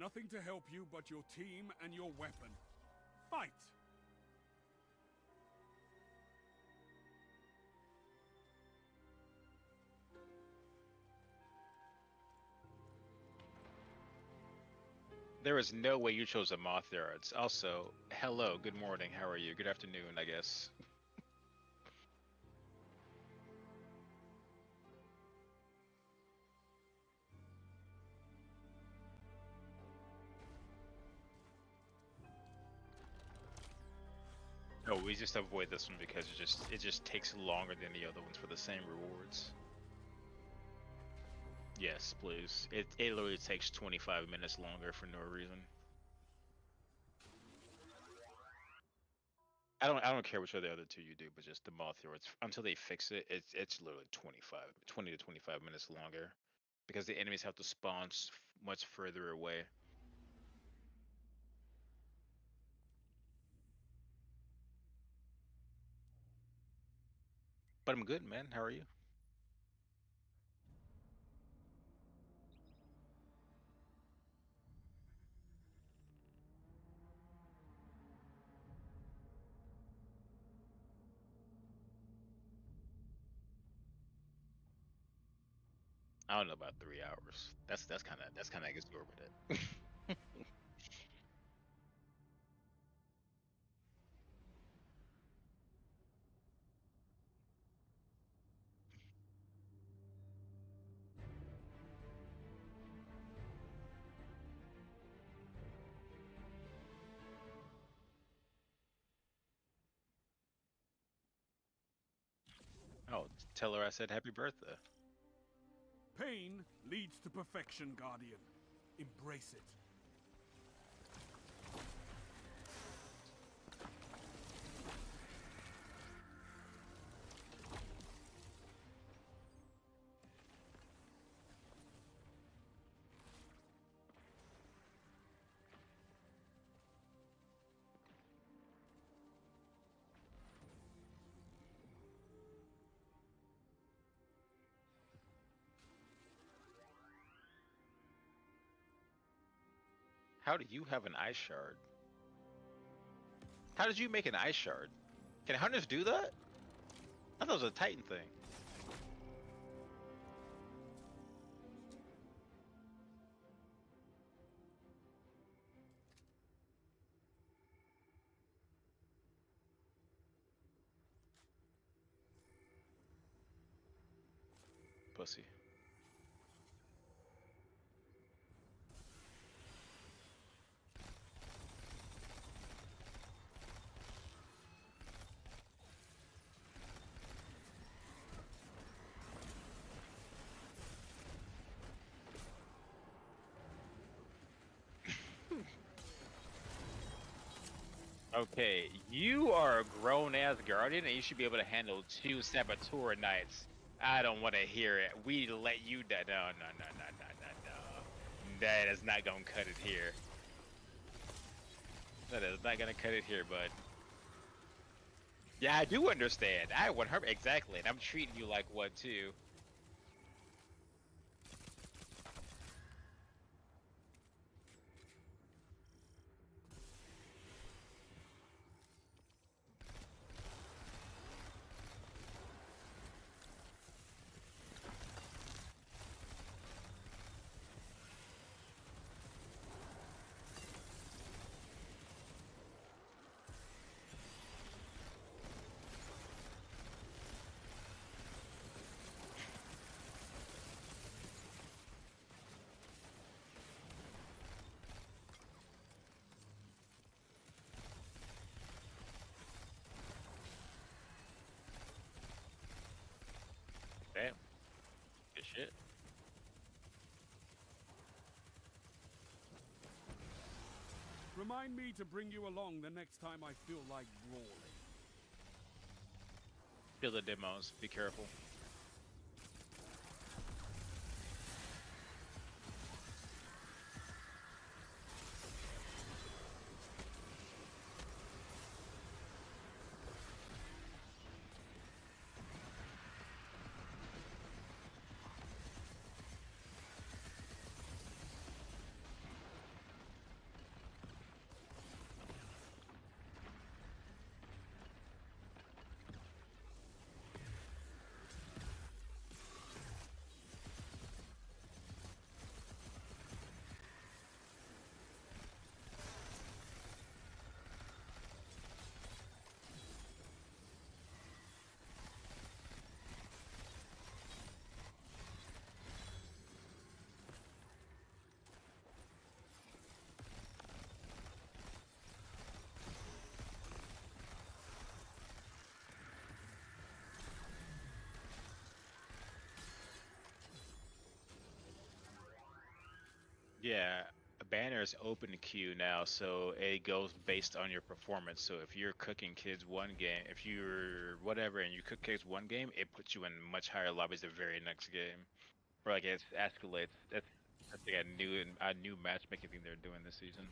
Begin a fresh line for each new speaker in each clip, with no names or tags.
nothing to help you but your team and your weapon. Fight!
There is no way you chose a moth yards. Also, hello, good morning, how are you? Good afternoon, I guess. Oh, we just avoid this one because it just takes longer than the other ones for the same rewards. Yes, please. It literally takes 25 minutes longer for no reason. I don't care which of the other two you do, but just the moth yards until they fix it, it's literally 20 to 25 minutes longer because the enemies have to spawn much further away. But I'm good, man. How are you? I don't know about 3 hours. That's kind of exorbitant. Oh, tell her I said happy birthday.
Pain leads to perfection, Guardian. Embrace it.
How do you have an ice shard? How did you make an ice shard? Can hunters do that? I thought it was a Titan thing. Pussy. Okay, you are a grown ass guardian and you should be able to handle 2 saboteur knights. I don't want to hear it. We let you die. No, no, no, no, no, no, no. That is not gonna cut it here. That is not gonna cut it here, bud. Yeah, I do understand. I 100 exactly, and I'm treating you like one too. Damn, good shit.
Remind me to bring you along the next time I feel like brawling.
Kill the demos. Be careful. Yeah, a banner is open queue now, so it goes based on your performance. So if you're cooking kids one game, if you're whatever and you cook kids one game, it puts you in much higher lobbies the very next game. Or like it escalates. That's like a new matchmaking thing they're doing this season.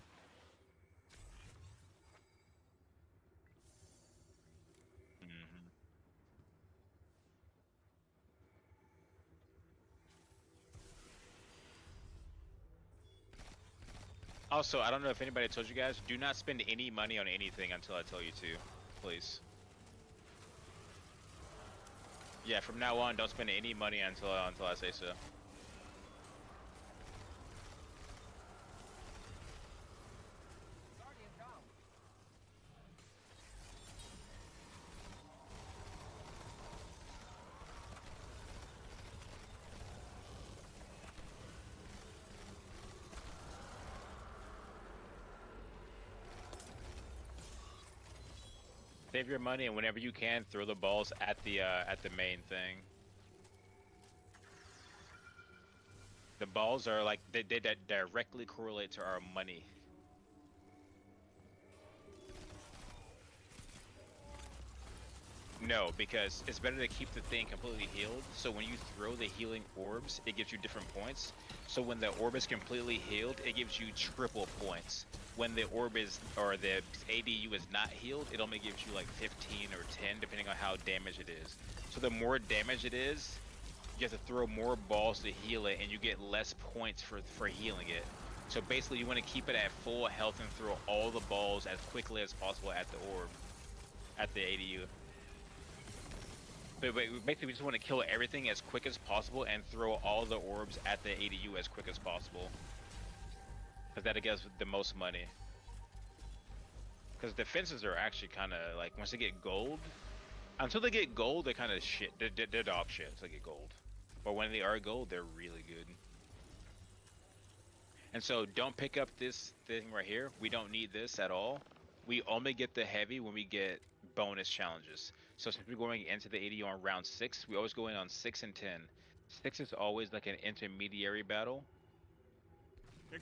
hmm Also, I don't know if anybody told you guys, do not spend any money on anything until I tell you to, please. Yeah, from now on, don't spend any money until I say so. Save your money, and whenever you can, throw the balls at the main thing. The balls are like they directly correlate to our money. No, because it's better to keep the thing completely healed. So when you throw the healing orbs, it gives you different points. So when the orb is completely healed, it gives you triple points. When the orb is, or the ADU is not healed, it only gives you like 15 or 10, depending on how damaged it is. So the more damage it is, you have to throw more balls to heal it, and you get less points for healing it. So basically, you want to keep it at full health and throw all the balls as quickly as possible at the orb, at the ADU. But basically, we just want to kill everything as quick as possible and throw all the orbs at the ADU as quick as possible. Because that gets the most money. Because defenses are actually kind of like, once they get gold, until they get gold, they're kind of shit. They're dog shit until they get gold. But when they are gold, they're really good. And so don't pick up this thing right here. We don't need this at all. We only get the heavy when we get bonus challenges. So since we're going into the 80 on round 6, we always go in on 6 and 10. 6 is always like an intermediary battle.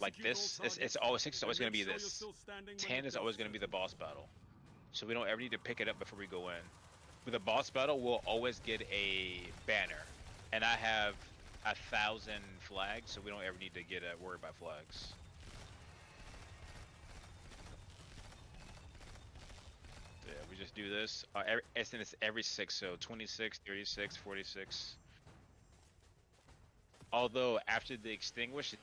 Like
Execute all
this, it's
targets,
always 6 is
and
always going
make
to be
sure you're
this.
still standing when
10
the
is always
dust
going to be the
settles.
boss battle. So we don't ever need to pick it up before we go in. With a boss battle, we'll always get a banner. And I have 1,000 flags, so we don't ever need to get worried about flags. Yeah, we just do this. It's every 6, so 26, 36, 46. Although, after the extinguish,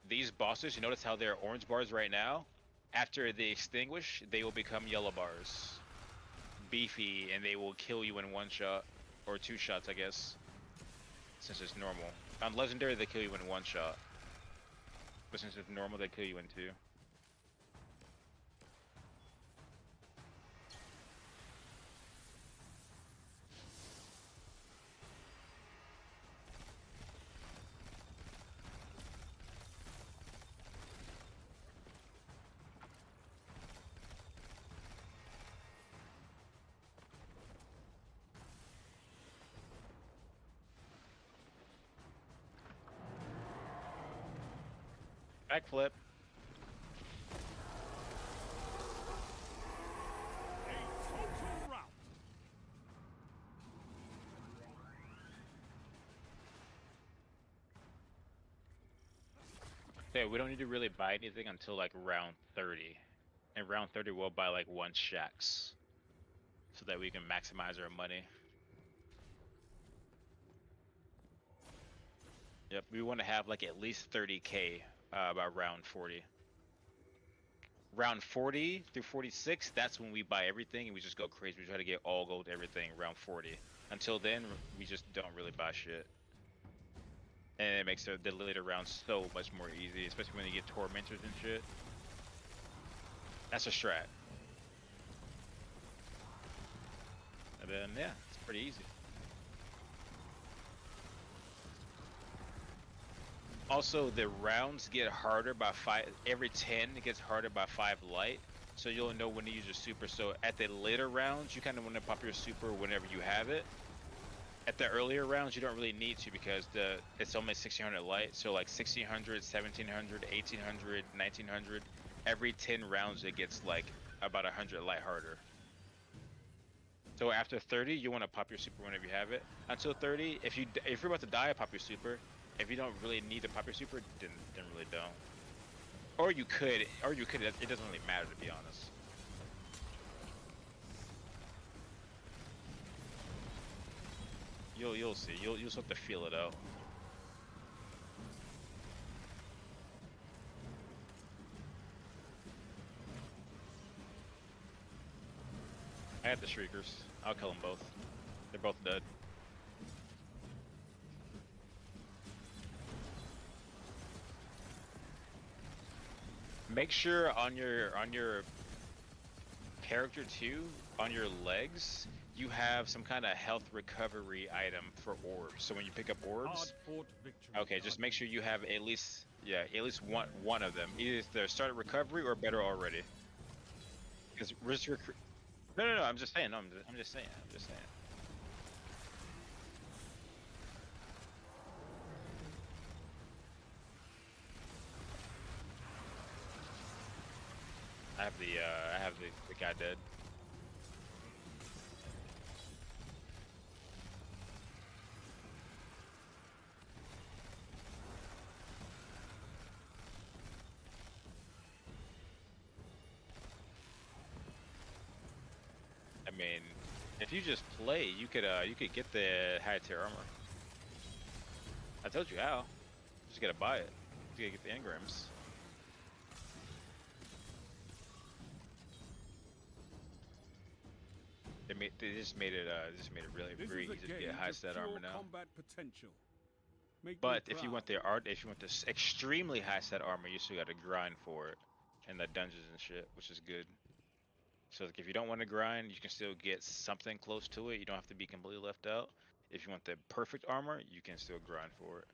these bosses, you notice how they're orange bars right now? After they extinguish, they will become yellow bars. Beefy, and they will kill you in one shot. Or two shots, I guess. Since it's normal. On Legendary, they kill you in one shot. But since it's normal, they kill you in two. Backflip.
A total rout.
Yeah, we don't need to really buy anything until like round 30. And round 30 we'll buy like one Shax. So that we can maximize our money. Yep, we want to have like at least 30k by round 40. Round 40 through 46, that's when we buy everything and we just go crazy. We try to get all gold everything round 40. Until then, we just don't really buy shit. And it makes the later rounds so much more easy, especially when you get tormentors and shit. That's a strat. And then, yeah, it's pretty easy. Also, the rounds get harder by 5. Every 10, it gets harder by 5 light. So you'll know when to use your super. So at the later rounds, you kind of want to pop your super whenever you have it. At the earlier rounds, you don't really need to because it's only 1600 light. So like 1600, 1700, 1800, 1900. Every 10 rounds, it gets like about 100 light harder. So after 30, you want to pop your super whenever you have it. Until 30, if you're about to die, pop your super. If you don't really need to pop your super, then really don't. Or you could. It doesn't really matter, to be honest. You'll see. You'll just have to feel it out. I have the Shriekers. I'll kill them both. They're both dead. Make sure on your character too, on your legs, you have some kind of health recovery item for orbs. So when you pick up orbs, okay, just make sure you have at least one of them. Either start recovery or better already. Because no, I'm just saying. No, I'm just saying. I have the guy dead. I mean, if you just play, you could get the high tier armor. I told you how. You just gotta buy it. You gotta get the engrams. They just made it really easy to get high stat armor now. But if you want the extremely high stat armor, you still gotta grind for it in the dungeons and shit, which is good. So like, if you don't want to grind, you can still get something close to it. You don't have to be completely left out. If you want the perfect armor, you can still grind for it.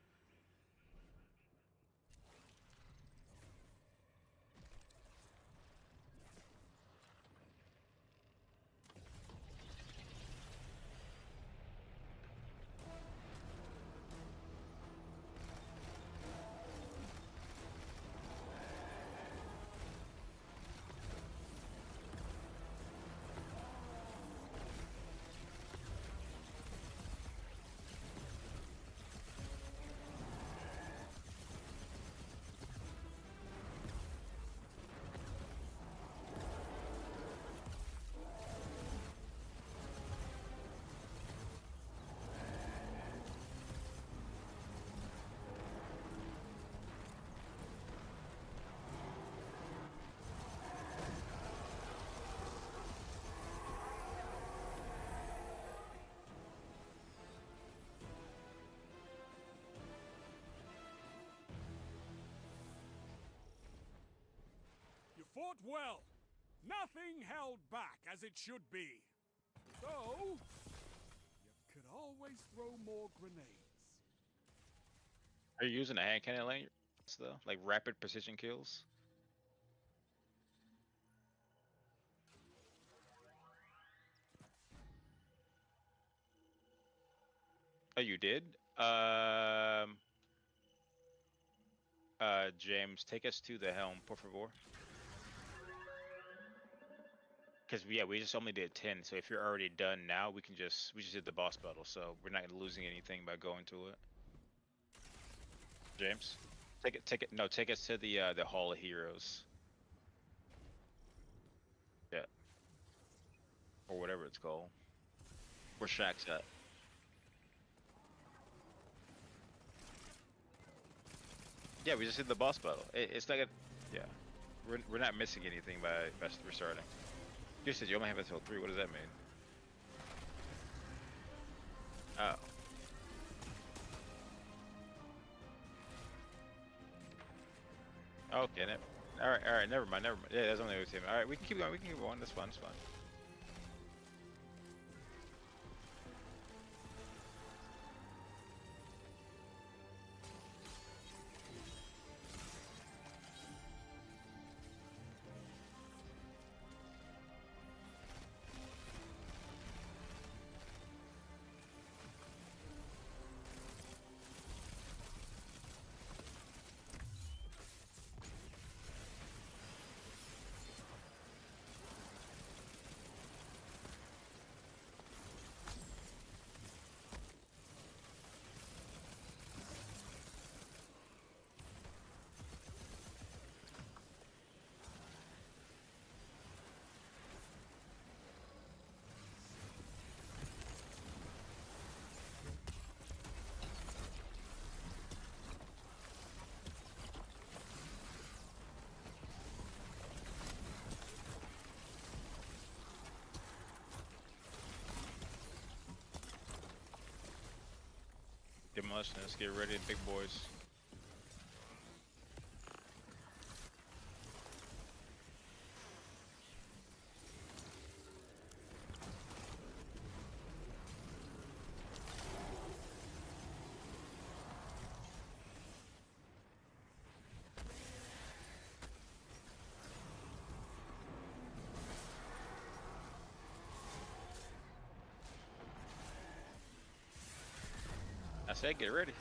Fought well. Nothing held back as it should be. So, you could always throw more grenades.
Are you using a hand cannon lane though? Like rapid precision kills? Oh, you did? James, take us to the helm, por favor. Because we just only did 10, so if you're already done now, we just did the boss battle, so we're not losing anything by going to it. James, take us to the Hall of Heroes. Yeah. Or whatever it's called. Where Shaq's at. Yeah, we just did the boss battle. It's like yeah. We're not missing anything by restarting. You said you only have until 3. What does that mean? Oh. Okay. All right. Never mind. Yeah, that's only 2. All right, we can keep going. That's fun. It's fun. much. Let's get ready, big boys. I said get ready.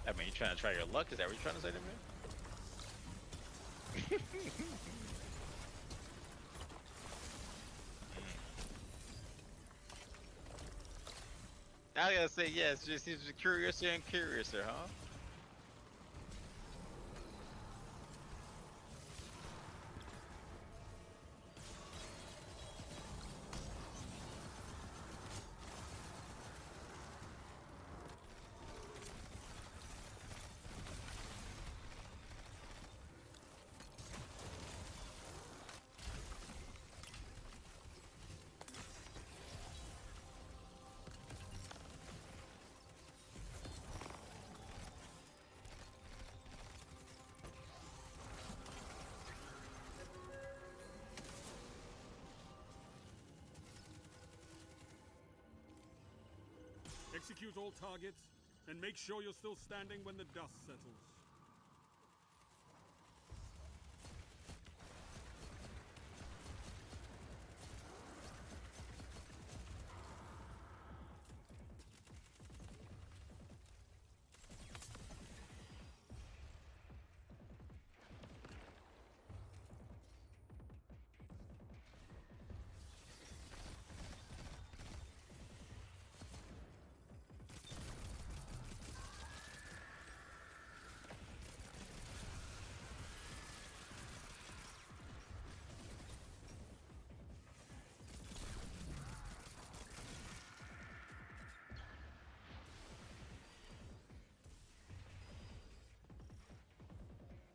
I mean, you trying to try your luck? Is that what you're trying to say to me? I gotta say yes. Just he's curiouser and curiouser, huh?
Execute all targets, and make sure you're still standing when the dust settles.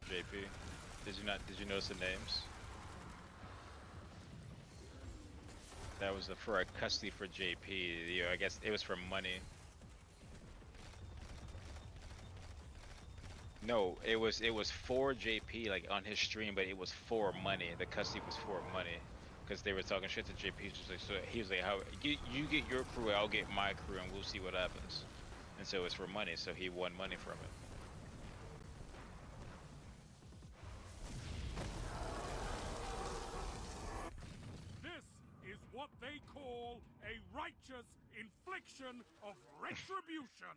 JP, did you notice the names? That was for a custody for JP. You know, I guess it was for money. No, it was for JP, like on his stream, but it was for money. The custody was for money, because they were talking shit to JP. He was like, so he was like, how you get your crew, I'll get my crew, and we'll see what happens. And so it was for money, so he won money from it.
What they call a righteous infliction of retribution.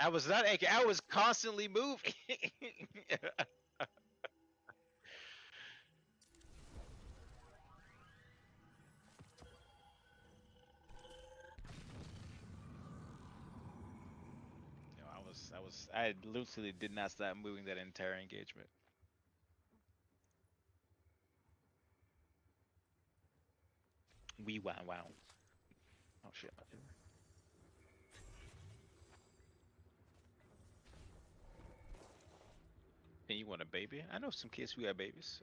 I was not. I was constantly moving. You know, I literally did not stop moving that entire engagement. We wow wow. Oh shit. And you want a baby? I know some kids who have babies.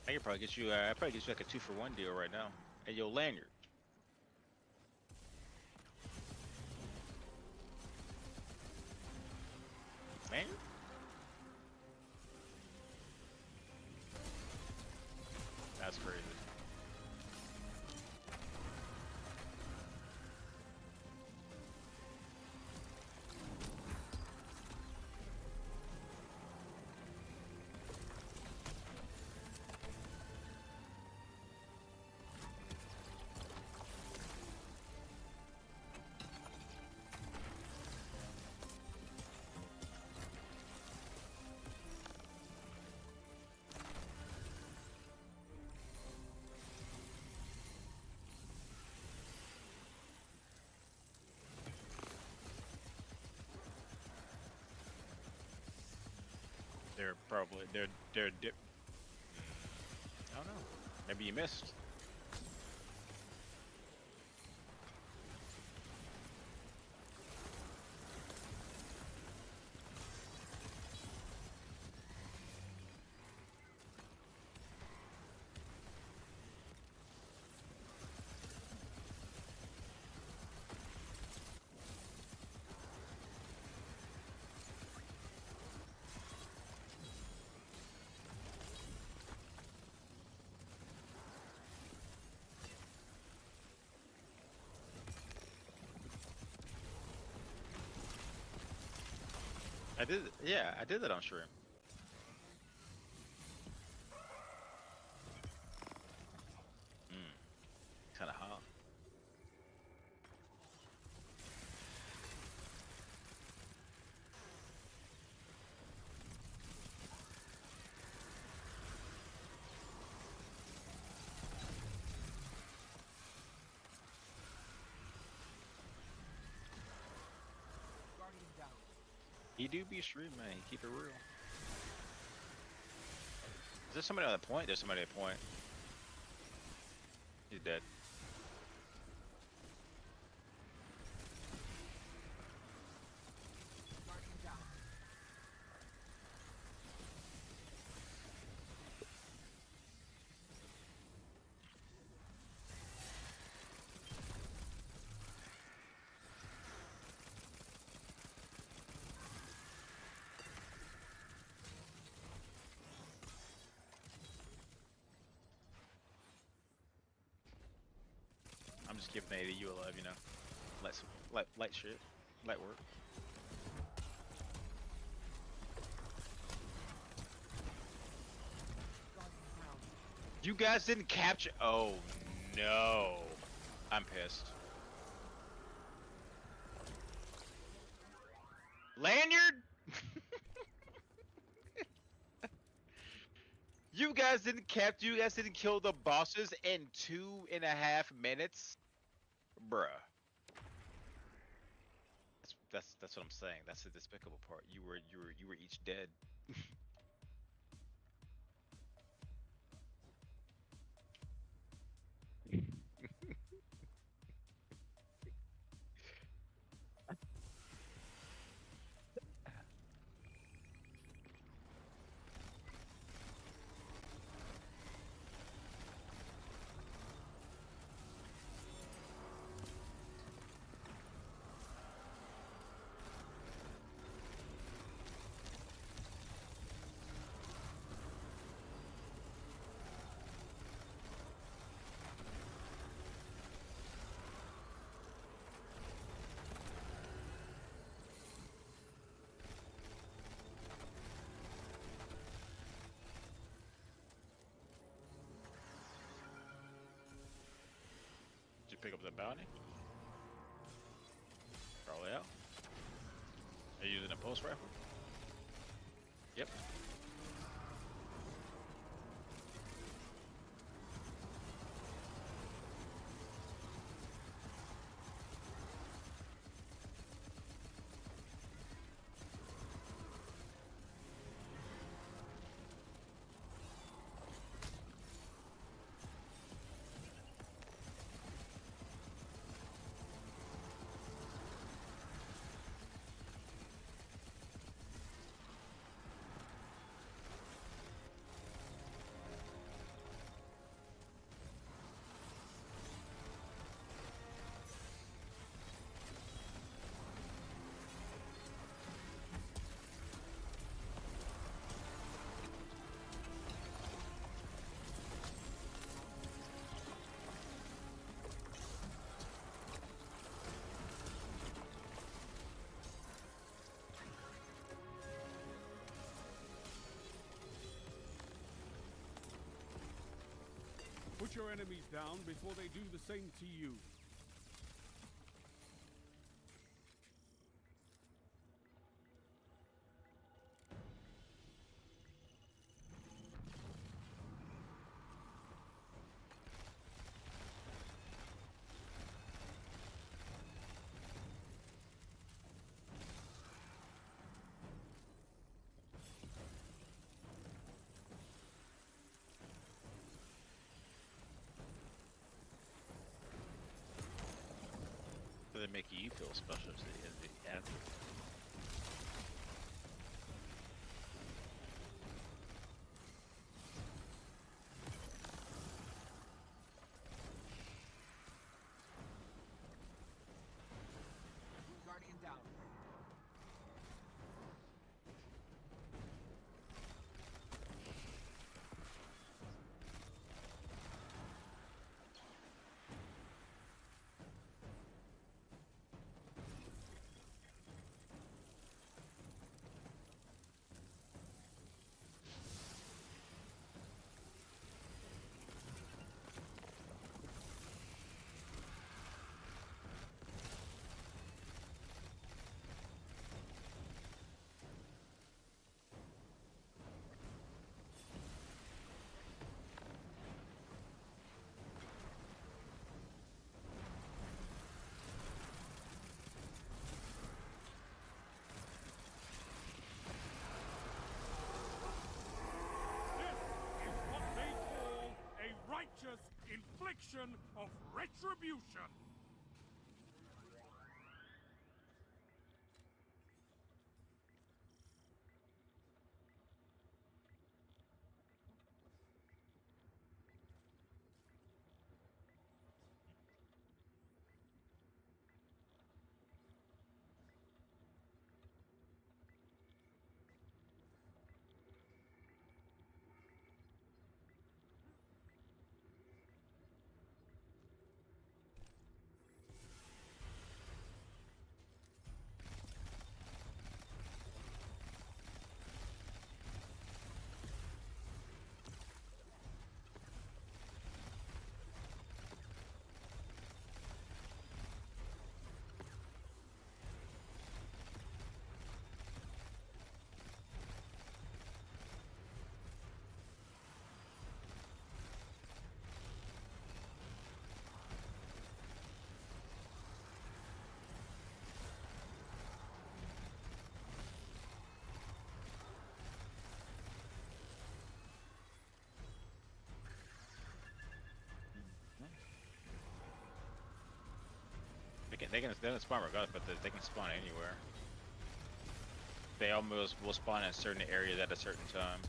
I could probably get you. I probably get you like a 2-for-1 deal right now. Hey, yo, lanyard. Lanyard? That's crazy. They're probably they're dip. I don't know. Maybe you missed. I did. Yeah, I did that on stream. Mm, kind of hot.
Guardian down.
He do be streaming, man. He keep it real. Is there somebody on the point? There's somebody at the point. He's dead.
Guardian down.
I'm just giving ADU a love, you know. Light shit, light work.
Guardian down.
You guys didn't capture. Oh no, I'm pissed. Lanyard. You guys didn't capture. You guys didn't kill the bosses in 2.5 minutes, bruh. That's what I'm saying. That's the despicable part. You were each dead. pick up the bounty. Probably out. Are you using a pulse rifle? Yep.
Put your enemies down before they do the same to you.
Does it make you feel special to the end?
Guardian down.
This is what they call a righteous infliction of retribution.
They can spawn regardless, but they can spawn anywhere. They almost will spawn in certain areas at a certain time.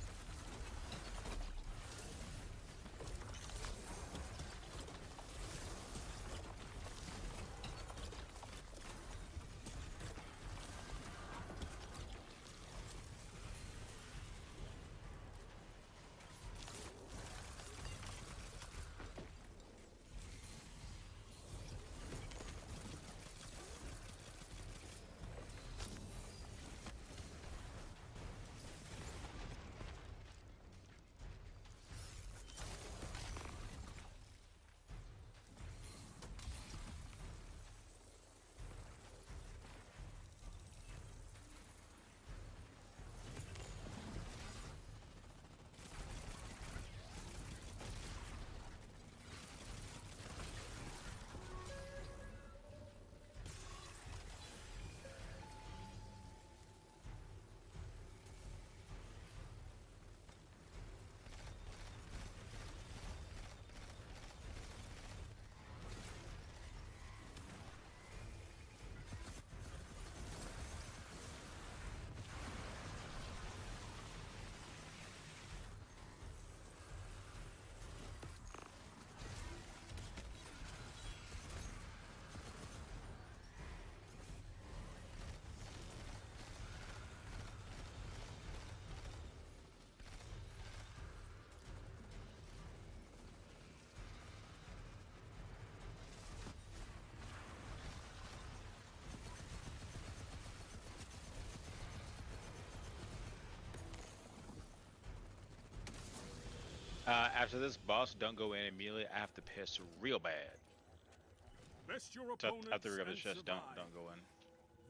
After this boss, don't go in immediately. I have to piss real bad.
Best your
So
opponents
after we grab the
and
chest,
survive.
don't go in.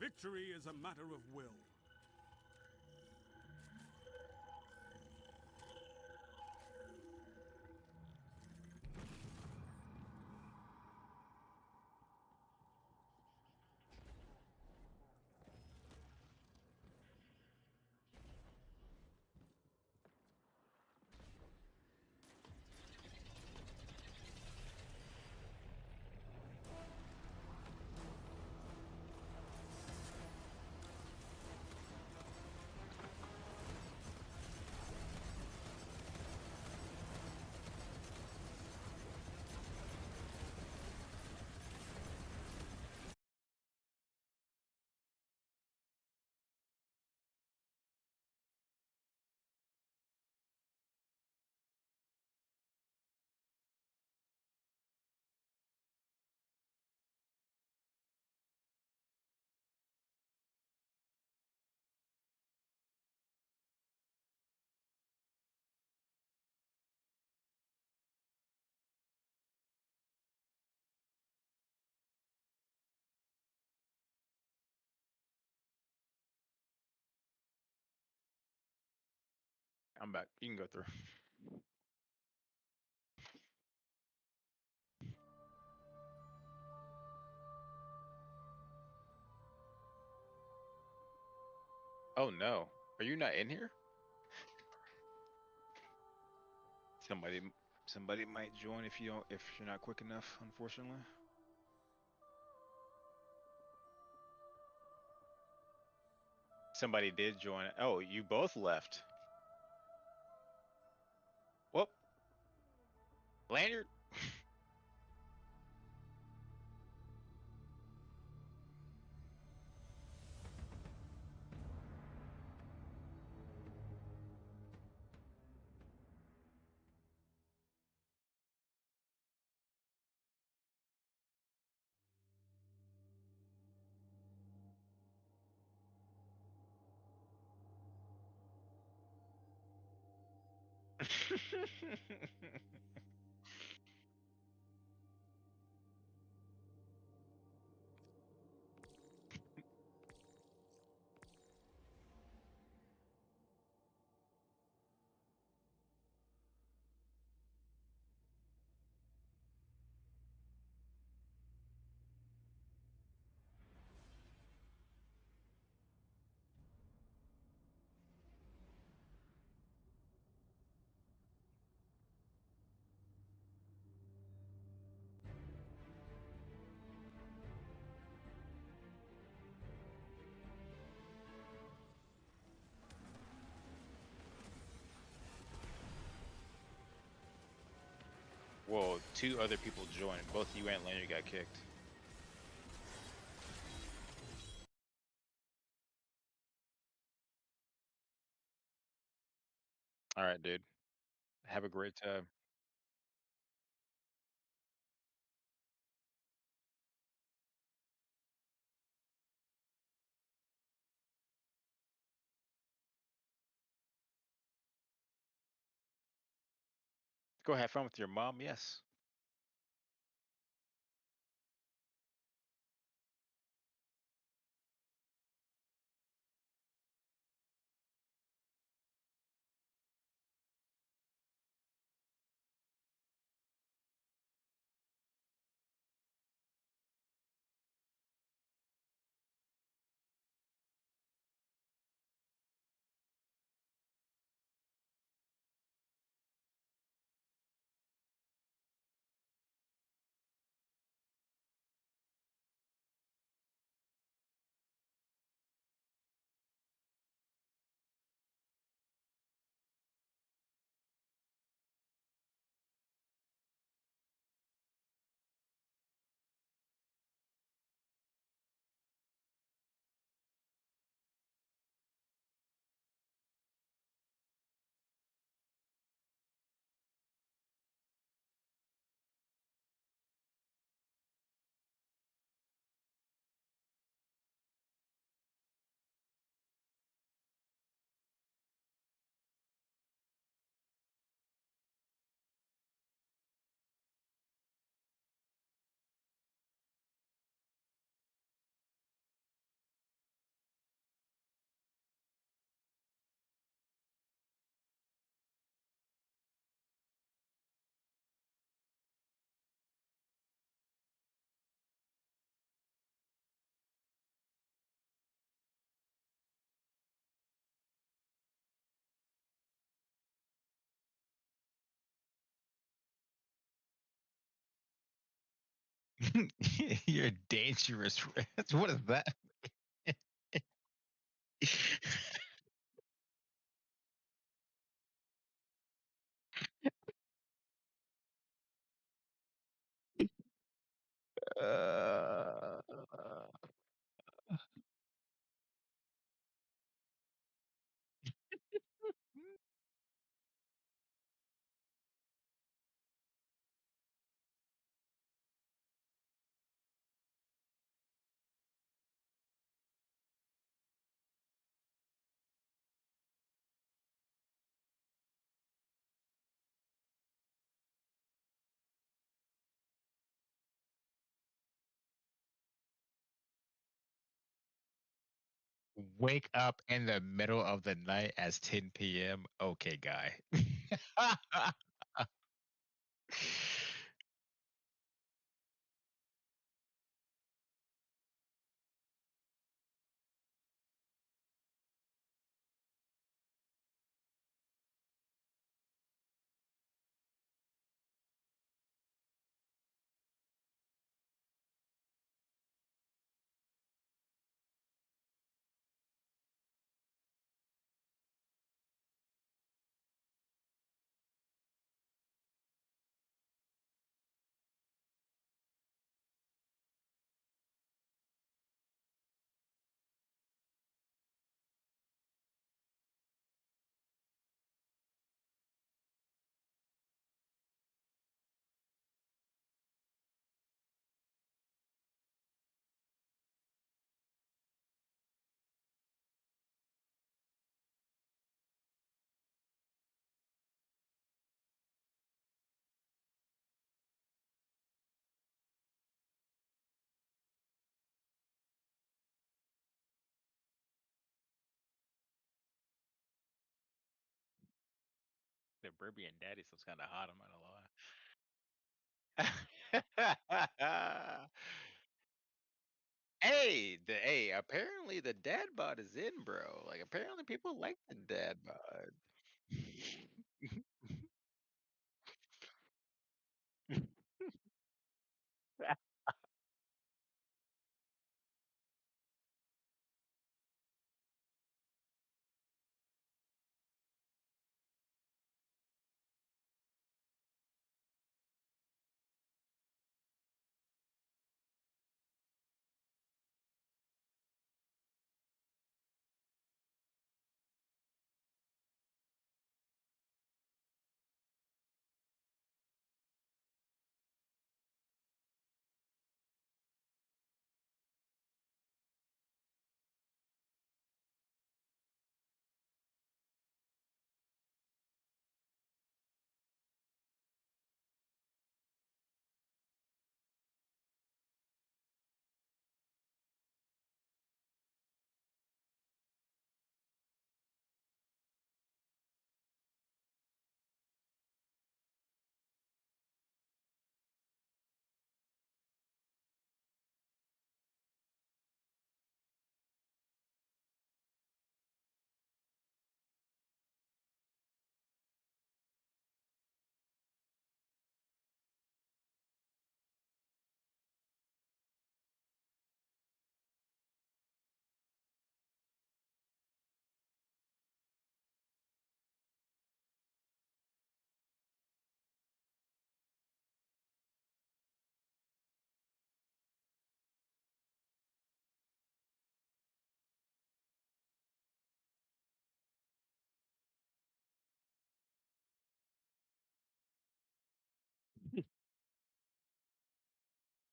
Victory is a matter of will.
I'm back. You can go through. Oh no, are you not in here? Somebody, somebody might join if you don't, if you're not quick enough. Unfortunately, somebody did join. Oh, you both left. Well, Lanyard. Whoa, two other people joined. Both you and Lanyard got kicked. All right, dude. Have a great time. Go have fun with your mom. Yes.
You're dangerous. What is that? Uh, Wake up in the middle of the night at 10 p.m. Okay, guy. The Burbian daddy sounds kind of hot. I'm not gonna lie. Hey, apparently the dad bod is in, bro. Like apparently people like the dad bod.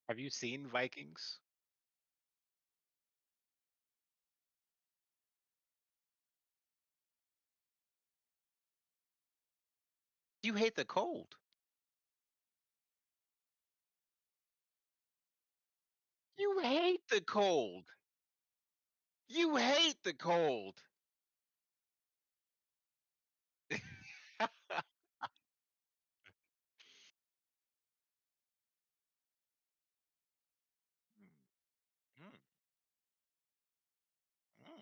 Have you seen Vikings? You hate the cold. You hate the cold. You hate the cold. Mm, mm.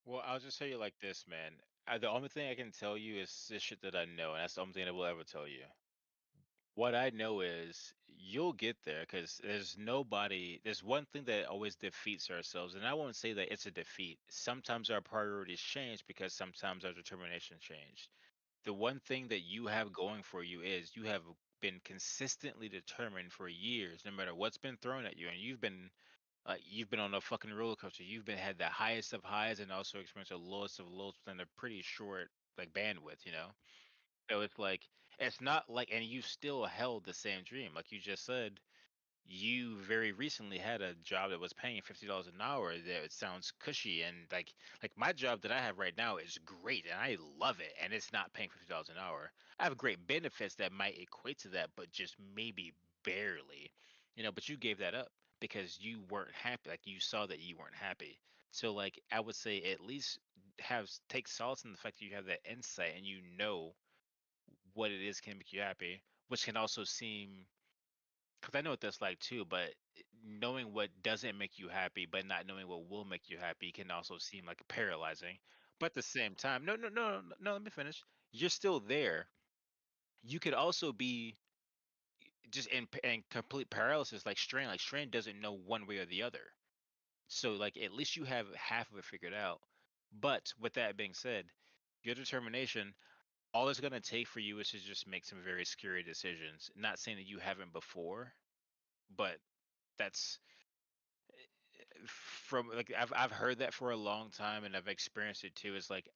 Well, I'll just tell you like this, man. The only thing I can tell you is this shit that I know, and that's the only thing I will ever tell you. What I know is you'll get there because there's nobody, there's one thing that always defeats ourselves, and I won't say that it's a defeat. Sometimes our priorities change because sometimes our determination changed. The one thing that you have going for you is you have been consistently determined for years, no matter what's been thrown at you, and you've been on a fucking roller coaster. You've been had the highest of highs and also experienced the lowest of lows within a pretty short like bandwidth, you know? So it's like it's not like and you still held the same dream. Like you just said, you very recently had a job that was paying $50 an hour that it sounds cushy and like my job that I have right now is great and I love it and it's not paying $50 an hour. I have great benefits that might equate to that, but just maybe barely. You know, but you gave that up because you weren't happy. Like you saw that you weren't happy. So like I would say at least take solace in the fact that you have that insight and you know what it is can make you happy, which can also seem because I know what that's like too, but knowing what doesn't make you happy, but not knowing what will make you happy can also seem like paralyzing. But at the same time, no, let me finish. You're still there. You could also be just in complete paralysis, like Strain. Like Strain doesn't know one way or the other. So like at least you have half of it figured out. But with that being said, your determination, all it's gonna take for you is to just make some very scary decisions. Not saying that you haven't before, but that's from like I've heard that for a long time and I've experienced it too. It's like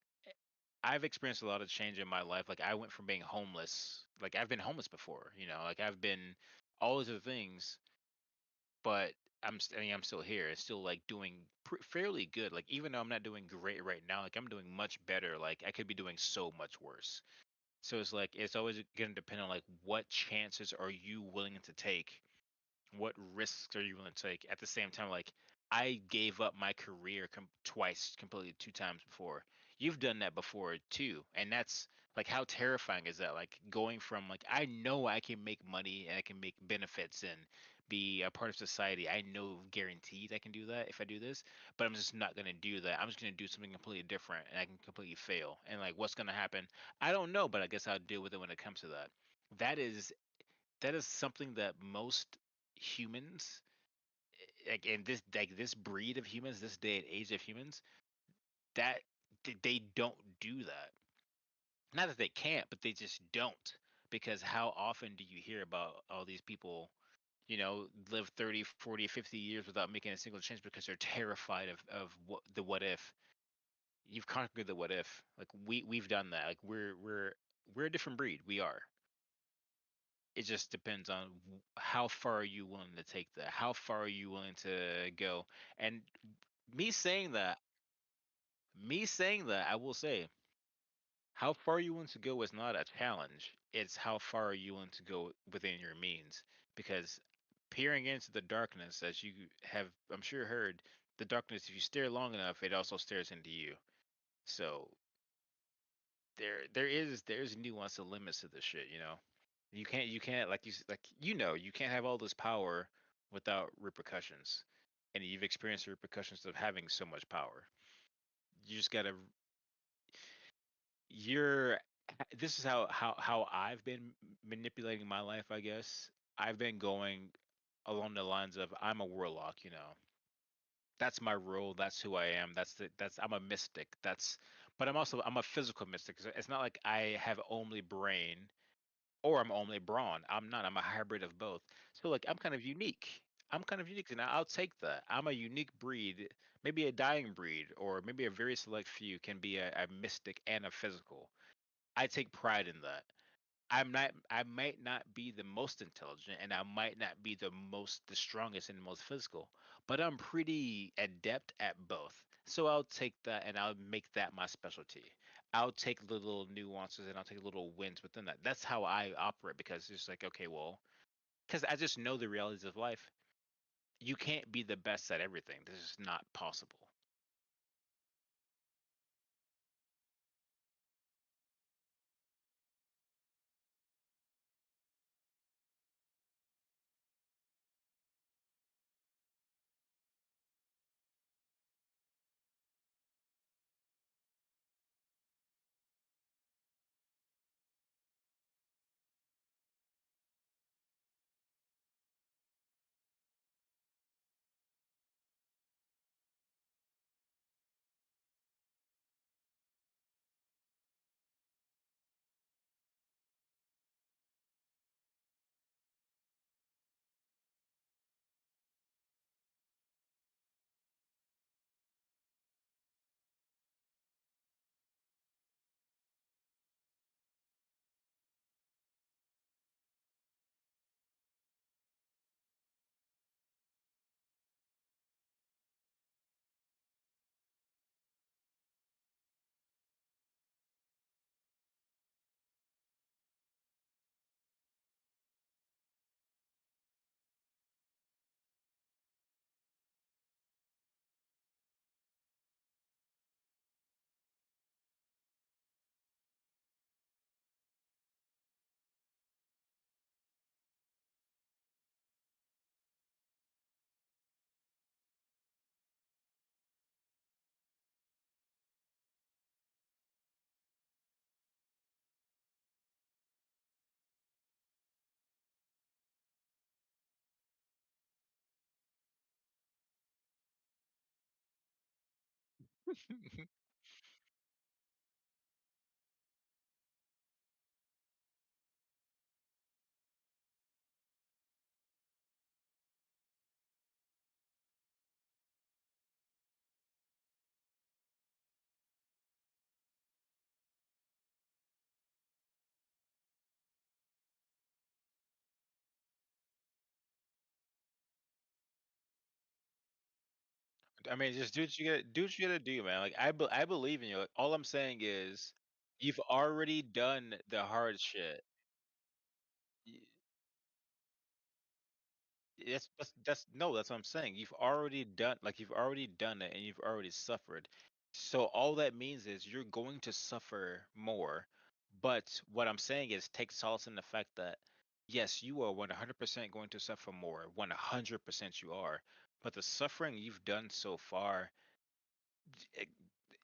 I've experienced a lot of change in my life. Like I went from being homeless, like I've been homeless before, you know, like I've been all those other things, but I mean, I'm still here. It's still like doing fairly good. Like even though I'm not doing great right now, like I'm doing much better. Like I could be doing so much worse. So it's like it's always gonna depend on like what chances are you willing to take, what risks are you willing to take at the same time. Like I gave up my career twice completely, two times before. You've done that before too, and that's like how terrifying is that, like going from like I know I can make money and I can make benefits and be a part of society. I know guaranteed I can do that if I do this, but I'm just not going to do that. I'm just going to do something completely different and I can completely fail, and like what's going to happen I don't know, but I guess I'll deal with it when it comes to that. That is that is something that most humans, like in this breed of humans, this day and age of humans, that they don't do that. Not that they can't, but they just don't. Because how often do you hear about all these people, live 30, 40, 50 years without making a single change because they're terrified of what if? You've conquered the what if. Like we've done that. Like we're a different breed. We are. It just depends on how far are you willing to take that, how far are you willing to go. And me saying that me saying that, I will say how far you want to go is not a challenge, it's how far are you willing to go within your means. Because peering into the darkness, as you have I'm sure heard, the darkness, if you stare long enough, it also stares into you. So there's nuance and limits to this shit, you know. You can't like you can't have all this power without repercussions. And you've experienced the repercussions of having so much power. You just gotta you're this is how I've been manipulating my life, I guess. I've been going along the lines of I'm a warlock, you know. That's my role, that's who I am. That's I'm a mystic. But I'm a physical mystic. It's not like I have only brain or I'm only brawn. I'm not. I'm a hybrid of both. So like I'm kind of unique. I'm kind of unique, and I'll take that. I'm a unique breed, maybe a dying breed, or maybe a very select few can be a mystic and a physical. I take pride in that. I might not be the most intelligent and I might not be the strongest and the most physical, but I'm pretty adept at both. So I'll take that and I'll make that my specialty. I'll take little nuances and I'll take little wins within that. That's how I operate because it's like, okay, well, because I just know the realities of life. You can't be the best at everything. This is not possible. I mean, just do what you gotta do, man. Like I believe in you. Like, all I'm saying is, you've already done the hard shit. Y- that's no, that's what I'm saying. You've already done it, and you've already suffered. So all that means is you're going to suffer more. But what I'm saying is, take solace in the fact that yes, you are 100% going to suffer more. 100% you are. But the suffering you've done so far, it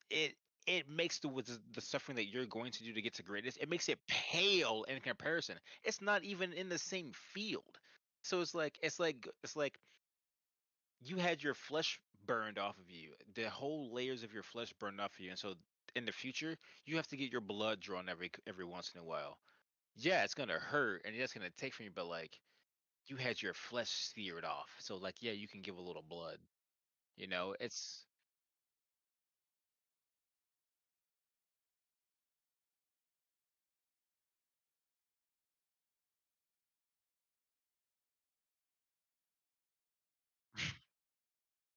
it, it makes the suffering that you're going to do to get to greatness, it makes it pale in comparison. It's not even in the same field. So it's like you had your flesh burned off of you, the whole layers of your flesh burned off of you, and so in the future you have to get your blood drawn every once in a while. Yeah, it's gonna hurt and it's gonna take from you, but like you had your flesh seared off, so like yeah, you can give a little blood. It's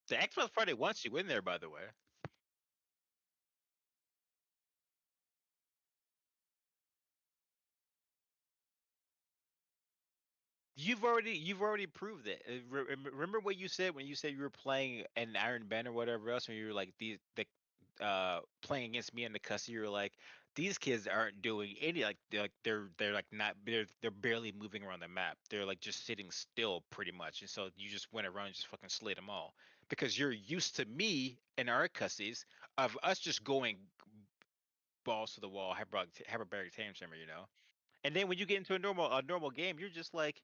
the Xbox Party wants you in there, by the way. You've already proved it. Remember what you said when you said you were playing an Iron Ben or whatever else, when you were like playing against me in the custody, you were like, these kids aren't doing any, like they're like not they're barely moving around the map. They're like just sitting still pretty much. And so you just went around and just fucking slayed them all. Because you're used to me in our custodies of us just going balls to the wall, hyperbaric tantrum. And then when you get into a normal game, you're just like,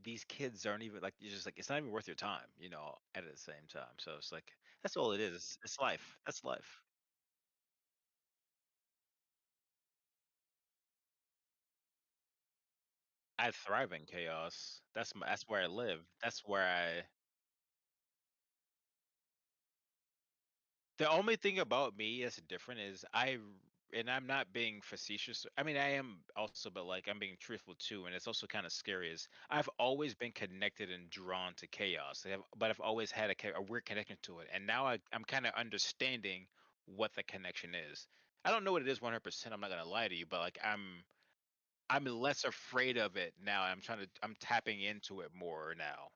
these kids aren't even like, you're just like, it's not even worth your time, at the same time. So it's like, that's all it is. It's life. That's life. I thrive in chaos. That's where I live. That's where I The only thing about me that's different is and I'm not being facetious. I mean, I am also, but like I'm being truthful too, and it's also kind of scary. Is I've always been connected and drawn to chaos, but I've always had a weird connection to it, and now I'm kind of understanding what the connection is. I don't know what it is 100%. I'm not gonna lie to you, but like I'm less afraid of it now. I'm tapping into it more now.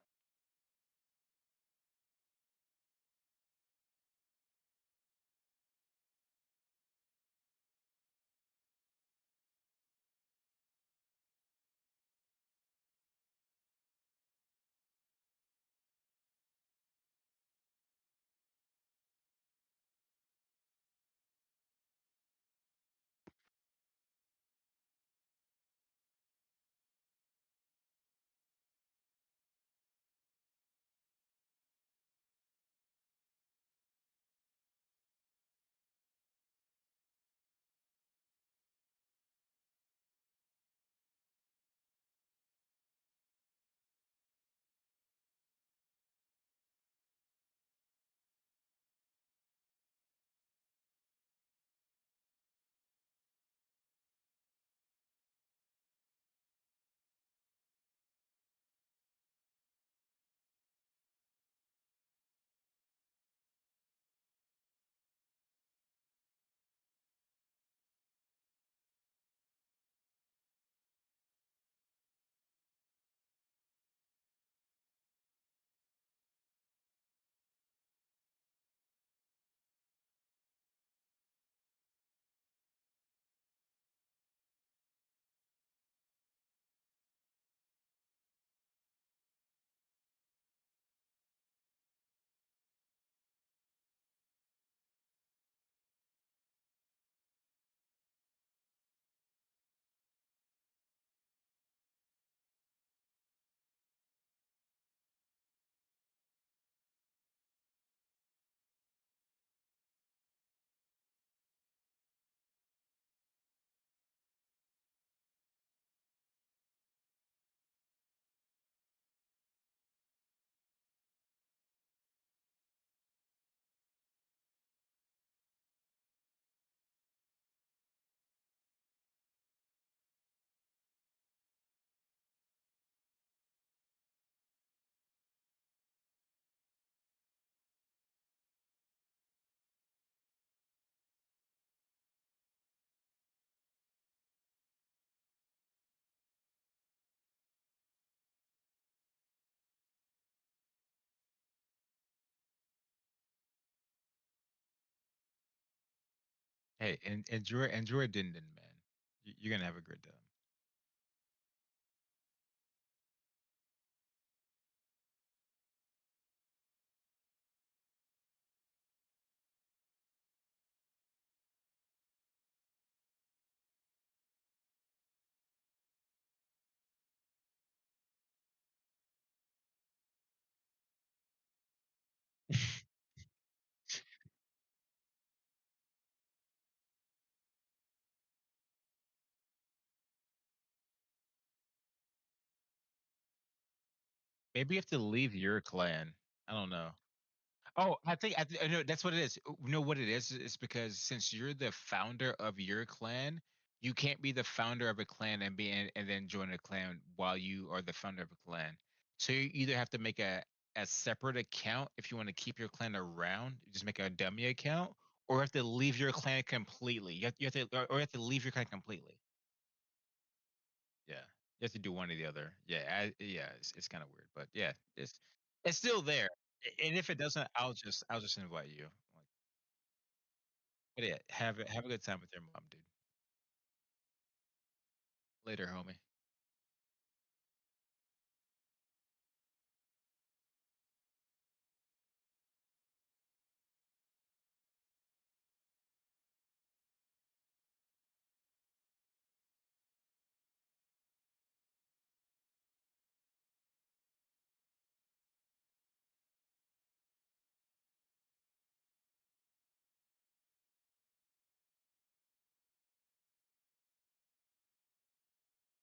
Hey, enjoy Din Din, man. You're gonna have a great time. Maybe you have to leave your clan. I don't know. Oh, I know that's what it is. You know what it is? It's because since you're the founder of your clan, you can't be the founder of a clan and and then join a clan while you are the founder of a clan. So you either have to make a separate account if you want to keep your clan around, you just make a dummy account, or you have to leave your clan completely. You have to or you have to leave your clan completely. Yeah. You have to do one or the other. Yeah, it's kind of weird, but yeah, it's still there. And if it doesn't, I'll just invite you. Like, but yeah, have a good time with your mom, dude. Later, homie.